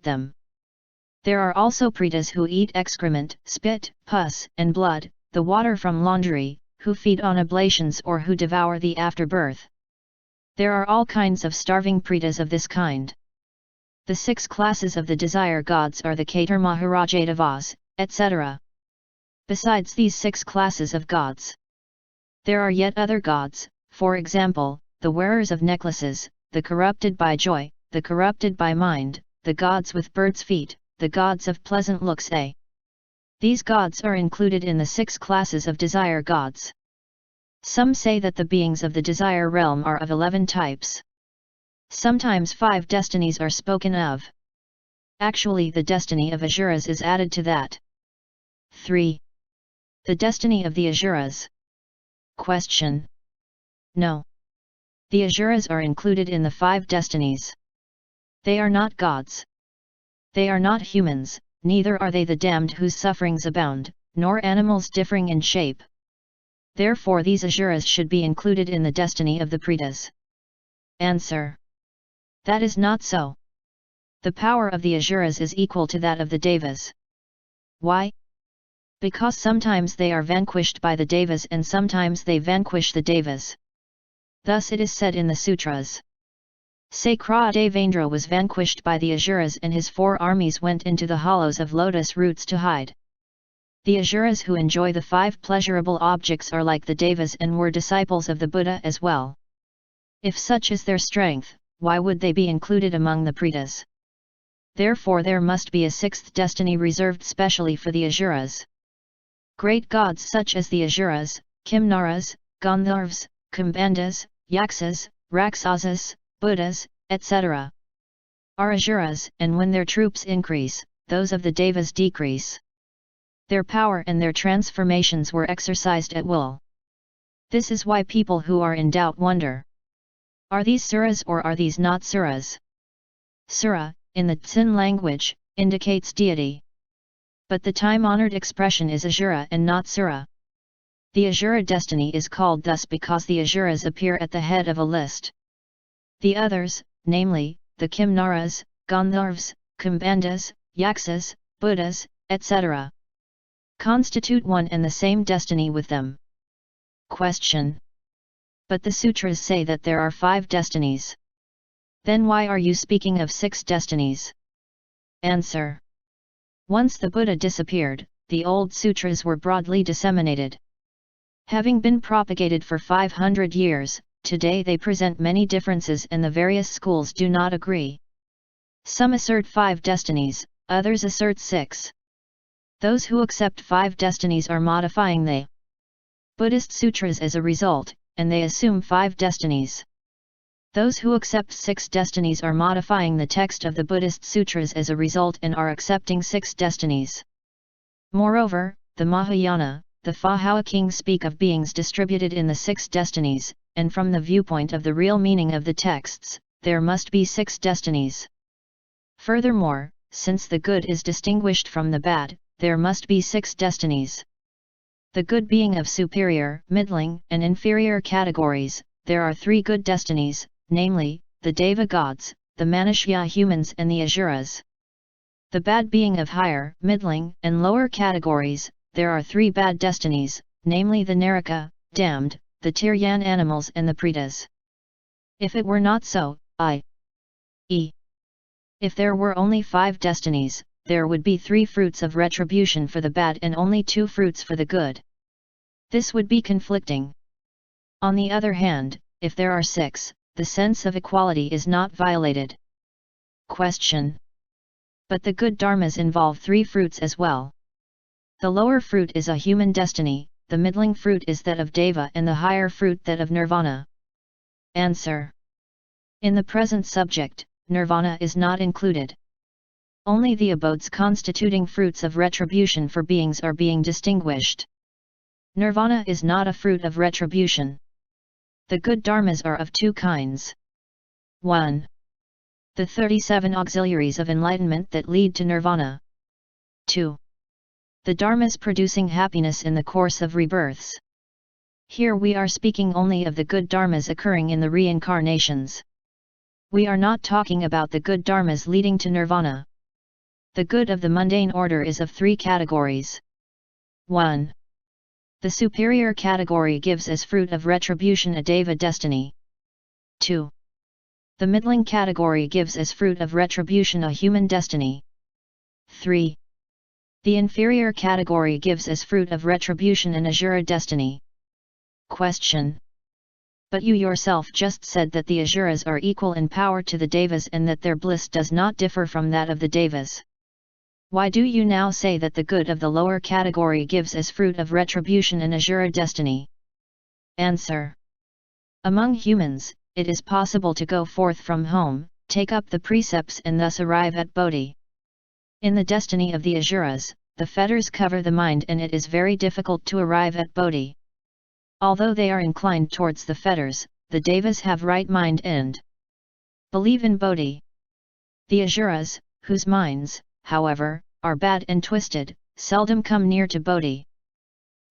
them. There are also pretas who eat excrement, spit, pus, and blood, the water from laundry, who feed on oblations or who devour the afterbirth. There are all kinds of starving pretas of this kind. The 6 classes of the desire gods are the Katar Maharaja devas, etc. Besides these 6 classes of gods, there are yet other gods, for example, the wearers of necklaces, the corrupted by joy, the corrupted by mind, the gods with bird's feet, the gods of pleasant looks. These gods are included in the 6 classes of desire gods. Some say that the beings of the desire realm are of 11 types. Sometimes 5 destinies are spoken of. Actually, the destiny of asuras is added to that. 3. The destiny of the asuras. Question. No. The asuras are included in the 5 destinies. They are not gods. They are not humans, neither are they the damned whose sufferings abound, nor animals differing in shape. Therefore these asuras should be included in the destiny of the pretas. Answer. That is not so. The power of the asuras is equal to that of the devas. Why? Because sometimes they are vanquished by the devas and sometimes they vanquish the devas. Thus it is said in the Sutras. Sakra devendra was vanquished by the asuras and his 4 armies went into the hollows of lotus roots to hide. The asuras who enjoy the 5 pleasurable objects are like the devas and were disciples of the Buddha as well. If such is their strength, why would they be included among the pretas? Therefore there must be a 6th destiny reserved specially for the asuras. Great gods such as the asuras, Kimnaras, Gandharvas, Kumbandhas, Yaksas, Rakshasas, Buddhas, etc. are asuras, and when their troops increase, those of the devas decrease. Their power and their transformations were exercised at will. This is why people who are in doubt wonder. Are these suras or are these not suras? Sura, in the Tsin language, indicates deity. But the time-honored expression is asura and not sura. The asura destiny is called thus because the asuras appear at the head of a list. The others, namely, the Kimnaras, Gandharvas, Kumbandhas, Yaksas, Buddhas, etc., constitute one and the same destiny with them. Question. But the sutras say that there are 5 destinies. Then why are you speaking of 6 destinies? Answer. Once the Buddha disappeared, the old sutras were broadly disseminated. Having been propagated for 500 years, today they present many differences and the various schools do not agree. Some assert 5 destinies, others assert 6. Those who accept 5 destinies are modifying the Buddhist sutras as a result, and they assume 5 destinies. Those who accept 6 destinies are modifying the text of the Buddhist sutras as a result and are accepting 6 destinies. Moreover, the Mahayana, the Fahawa kings speak of beings distributed in the 6 destinies, and from the viewpoint of the real meaning of the texts, there must be 6 destinies. Furthermore, since the good is distinguished from the bad, there must be 6 destinies. The good being of superior, middling, and inferior categories, there are 3 good destinies, namely, the Deva gods, the Manushya humans and the asuras. The bad being of higher, middling, and lower categories, there are 3 bad destinies, namely the Naraka, damned, the Tiryan animals and the pretas. If it were not so, i.e., if there were only 5 destinies, there would be 3 fruits of retribution for the bad and only 2 fruits for the good. This would be conflicting. On the other hand, if there are 6, the sense of equality is not violated. Question. But the good dharmas involve 3 fruits as well. The lower fruit is a human destiny, the middling fruit is that of Deva and the higher fruit that of Nirvana. Answer. In the present subject, Nirvana is not included. Only the abodes constituting fruits of retribution for beings are being distinguished. Nirvana is not a fruit of retribution. The good dharmas are of 2 kinds. 1. The 37 auxiliaries of enlightenment that lead to nirvana. 2. The dharmas producing happiness in the course of rebirths. Here we are speaking only of the good dharmas occurring in the reincarnations. We are not talking about the good dharmas leading to nirvana. The good of the mundane order is of three categories. 1. The superior category gives as fruit of retribution a deva destiny. 2. The middling category gives as fruit of retribution a human destiny. 3. The inferior category gives as fruit of retribution an asura destiny. Question. But you yourself just said that the asuras are equal in power to the devas and that their bliss does not differ from that of the devas. Why do you now say that the good of the lower category gives as fruit of retribution an asura destiny? Answer. Among humans, it is possible to go forth from home, take up the precepts and thus arrive at Bodhi. In the destiny of the asuras, the fetters cover the mind and it is very difficult to arrive at Bodhi. Although they are inclined towards the fetters, the devas have right mind and believe in Bodhi. The asuras, whose minds, however, are bad and twisted, seldom come near to Bodhi.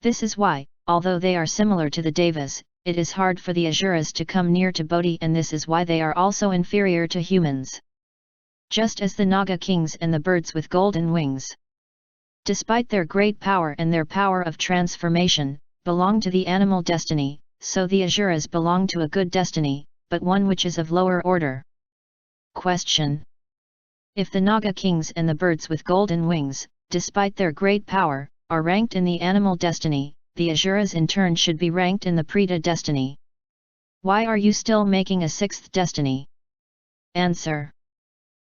This is why, although they are similar to the devas, it is hard for the asuras to come near to Bodhi, and this is why they are also inferior to humans. Just as the Naga kings and the birds with golden wings, despite their great power and their power of transformation, belong to the animal destiny, so the asuras belong to a good destiny, but one which is of lower order. Question. If the Naga kings and the birds with golden wings, despite their great power, are ranked in the animal destiny, the asuras in turn should be ranked in the preta destiny. Why are you still making a sixth destiny? Answer.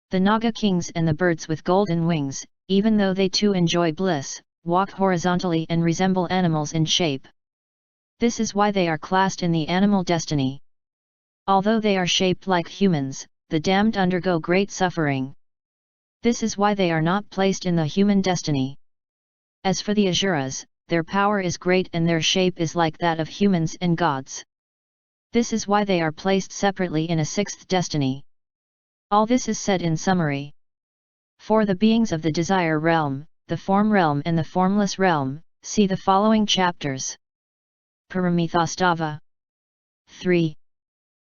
The Naga kings and the birds with golden wings, even though they too enjoy bliss, walk horizontally and resemble animals in shape. This is why they are classed in the animal destiny. Although they are shaped like humans, the damned undergo great suffering. This is why they are not placed in the human destiny. As for the asuras, their power is great and their shape is like that of humans and gods. This is why they are placed separately in a sixth destiny. All this is said in summary. For the beings of the desire realm, the form realm and the formless realm, see the following chapters. Paramithastava. 3.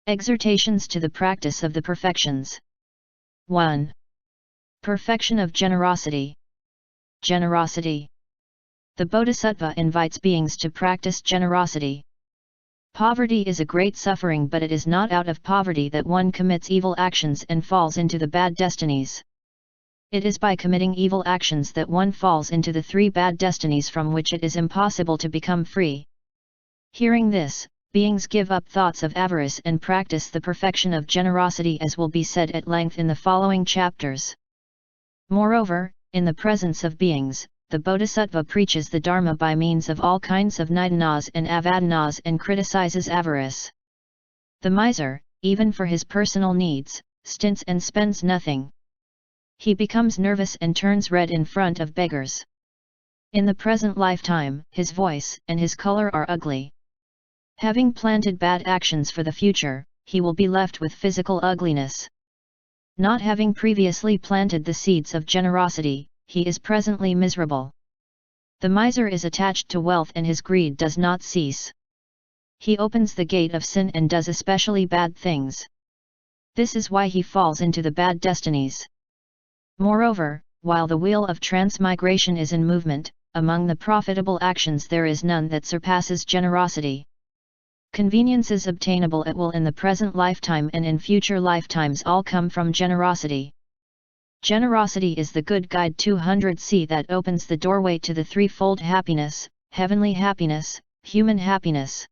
Exhortations to the practice of the perfections. 1. Perfection of generosity. Generosity. The Bodhisattva invites beings to practice generosity. Poverty is a great suffering, but it is not out of poverty that one commits evil actions and falls into the bad destinies. It is by committing evil actions that one falls into the three bad destinies from which it is impossible to become free. Hearing this, beings give up thoughts of avarice and practice the perfection of generosity, as will be said at length in the following chapters. Moreover, in the presence of beings, the Bodhisattva preaches the Dharma by means of all kinds of nidanas and avadanas and criticizes avarice. The miser, even for his personal needs, stints and spends nothing. He becomes nervous and turns red in front of beggars. In the present lifetime, his voice and his color are ugly. Having planted bad actions for the future, he will be left with physical ugliness. Not having previously planted the seeds of generosity, he is presently miserable. The miser is attached to wealth and his greed does not cease. He opens the gate of sin and does especially bad things. This is why he falls into the bad destinies. Moreover, while the wheel of transmigration is in movement, among the profitable actions there is none that surpasses generosity. Conveniences obtainable at will in the present lifetime and in future lifetimes all come from generosity. Generosity is the good guide 200c that opens the doorway to the threefold happiness, heavenly happiness, human happiness.